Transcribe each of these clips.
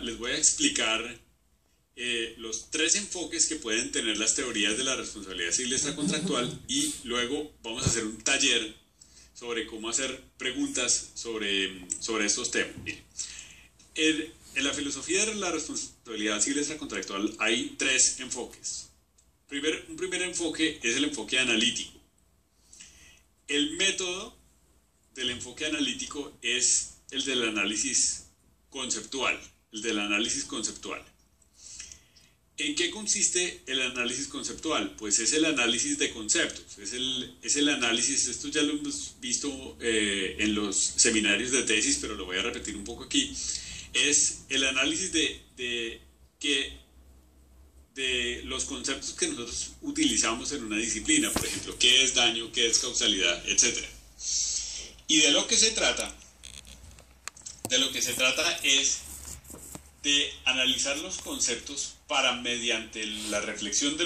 les voy a explicar los tres enfoques que pueden tener las teorías de la responsabilidad civil extracontractual y luego vamos a hacer un taller sobre cómo hacer preguntas sobre estos temas. Bien, en la filosofía de la responsabilidad civil extracontractual hay tres enfoques. Un primer enfoque es el enfoque analítico. El método del enfoque analítico es el del análisis conceptual, ¿En qué consiste el análisis conceptual? Pues es el análisis de conceptos, es el análisis, esto ya lo hemos visto en los seminarios de tesis, pero lo voy a repetir un poco aquí, es el análisis de los conceptos que nosotros utilizamos en una disciplina, por ejemplo, qué es daño, qué es causalidad, etc. Y de lo que se trata es de analizar los conceptos para mediante la reflexión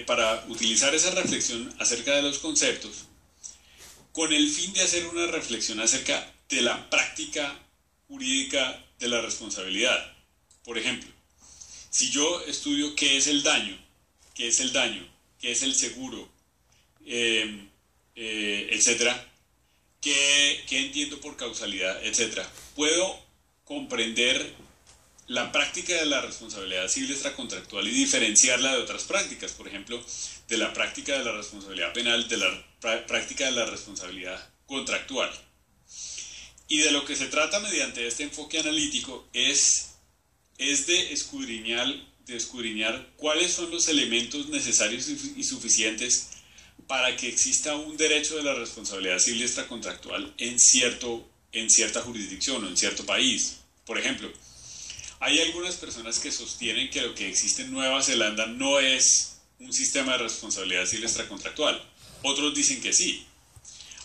para utilizar esa reflexión acerca de los conceptos con el fin de hacer una reflexión acerca de la práctica jurídica de la responsabilidad. Por ejemplo, si yo estudio qué es el daño, qué es el seguro, etcétera, qué entiendo por causalidad, etcétera, puedo comprender la práctica de la responsabilidad civil extracontractual y diferenciarla de otras prácticas, por ejemplo, de la práctica de la responsabilidad penal, de la práctica de la responsabilidad contractual. Y de lo que se trata mediante este enfoque analítico es de escudriñar cuáles son los elementos necesarios y suficientes para que exista un derecho de la responsabilidad civil extracontractual en cierta jurisdicción o en cierto país. Por ejemplo, hay algunas personas que sostienen que lo que existe en Nueva Zelanda no es un sistema de responsabilidad civil extracontractual. Otros dicen que sí.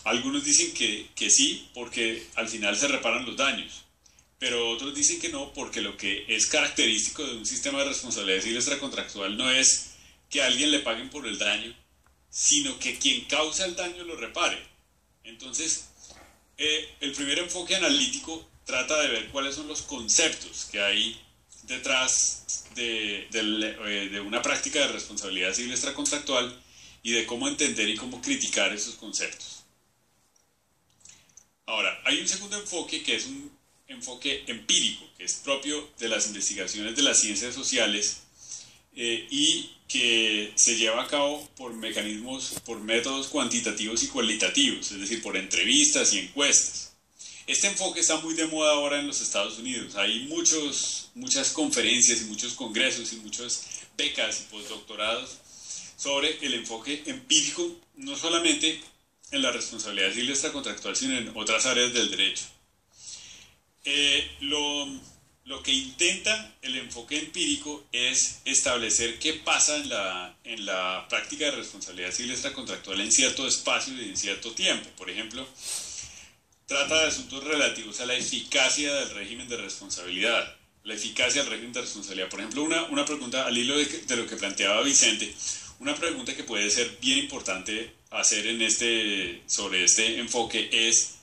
Algunos dicen que sí porque al final se reparan los daños. Pero otros dicen que no porque lo que es característico de un sistema de responsabilidad civil extracontractual no es que a alguien le paguen por el daño, sino que quien causa el daño lo repare. Entonces, el primer enfoque analítico trata de ver cuáles son los conceptos que hay detrás de una práctica de responsabilidad civil extracontractual y de cómo entender y cómo criticar esos conceptos. Ahora, hay un segundo enfoque que es un enfoque empírico, que es propio de las investigaciones de las ciencias sociales y que se lleva a cabo por métodos cuantitativos y cualitativos, es decir, por entrevistas y encuestas. Este enfoque está muy de moda ahora en los Estados Unidos. Hay muchas conferencias y muchos congresos y muchas becas y postdoctorados sobre el enfoque empírico, no solamente en la responsabilidad civil extracontractual, sino en otras áreas del derecho. Lo que intenta el enfoque empírico es establecer qué pasa en la práctica de responsabilidad civil extracontractual en cierto espacio y en cierto tiempo. Por ejemplo, trata de asuntos relativos a la eficacia del régimen de responsabilidad. La eficacia del régimen de responsabilidad. Por ejemplo, una pregunta al hilo de lo que planteaba Vicente, una pregunta que puede ser bien importante hacer sobre este enfoque es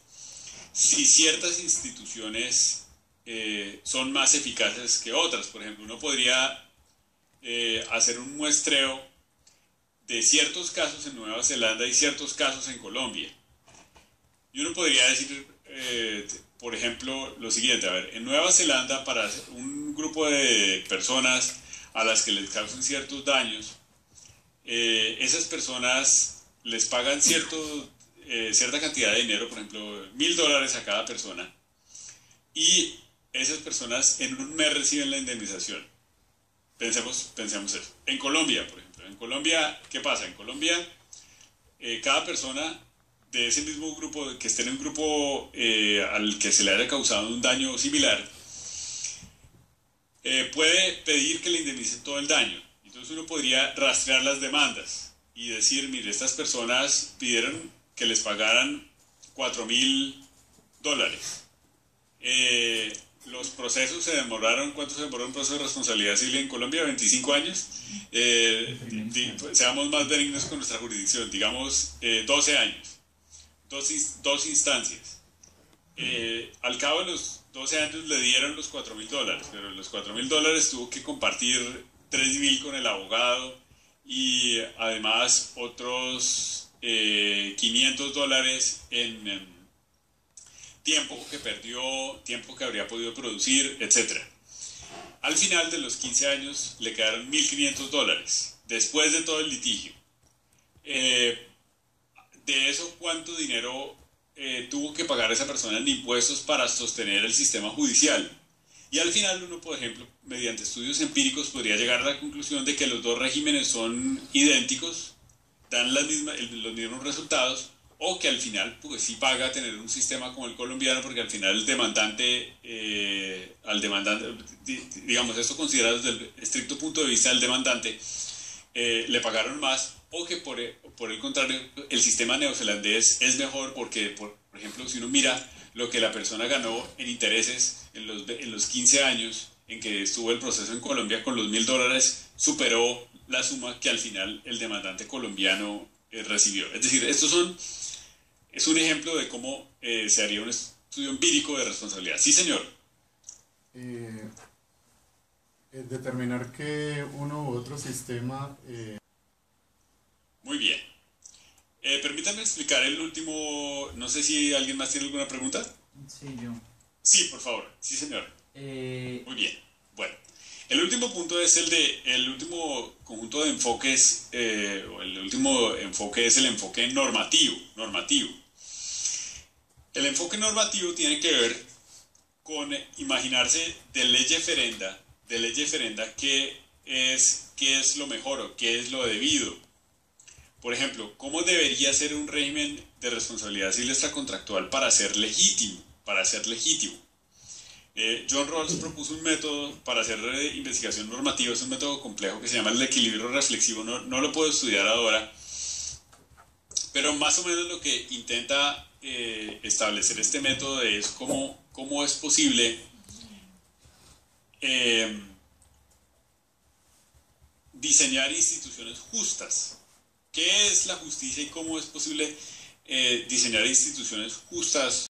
si ciertas instituciones son más eficaces que otras. Por ejemplo, uno podría hacer un muestreo de ciertos casos en Nueva Zelanda y ciertos casos en Colombia. Y uno podría decir, por ejemplo, lo siguiente, a ver, en Nueva Zelanda para un grupo de personas a las que les causan ciertos daños, esas personas les pagan cierta cantidad de dinero, por ejemplo, $1,000 a cada persona, y esas personas en un mes reciben la indemnización. Pensemos eso. En Colombia, por ejemplo, ¿qué pasa? En Colombia, cada persona de ese mismo grupo, que esté en un grupo al que se le haya causado un daño similar, puede pedir que le indemnicen todo el daño. Entonces uno podría rastrear las demandas y decir, mire, estas personas pidieron que les pagaran $4,000. Los procesos se demoraron, ¿cuánto se demoró un proceso de responsabilidad civil en Colombia? 25 años. Seamos más benignos con nuestra jurisdicción, digamos 12 años. Dos instancias. Al cabo de los 12 años le dieron los $4.000, pero los $4.000 tuvo que compartir 3.000 con el abogado y además otros $500 en tiempo que perdió, tiempo que habría podido producir, etc. Al final de los 15 años le quedaron $1.500 después de todo el litigio. De eso, ¿cuánto dinero tuvo que pagar esa persona en impuestos para sostener el sistema judicial? Y al final uno, por ejemplo, mediante estudios empíricos podría llegar a la conclusión de que los dos regímenes son idénticos, dan los mismos resultados, o que al final pues sí paga tener un sistema como el colombiano, porque al final el demandante, digamos, esto considerado desde el estricto punto de vista del demandante, le pagaron más, o que por el contrario el sistema neozelandés es mejor porque, por ejemplo, si uno mira lo que la persona ganó en intereses en los 15 años en que estuvo el proceso en Colombia, con los $1.000 superó la suma que al final el demandante colombiano recibió. Es decir, es un ejemplo de cómo se haría un estudio empírico de responsabilidad. Sí, señor. Determinar que uno u otro sistema... Muy bien. Permítame explicar el último... No sé si alguien más tiene alguna pregunta. Sí, yo. Sí, por favor. Sí, señor. Muy bien. Bueno, el último punto es el último conjunto de enfoques, o el último enfoque es el enfoque normativo. El enfoque normativo tiene que ver con imaginarse de lege ferenda qué es lo mejor o qué es lo debido. Por ejemplo, ¿cómo debería ser un régimen de responsabilidad civil extracontractual para ser legítimo? John Rawls propuso un método para hacer investigación normativa, es un método complejo que se llama el equilibrio reflexivo, no lo puedo estudiar ahora, pero más o menos lo que intenta establecer este método es cómo es posible diseñar instituciones justas. ¿Qué es la justicia y cómo es posible diseñar instituciones justas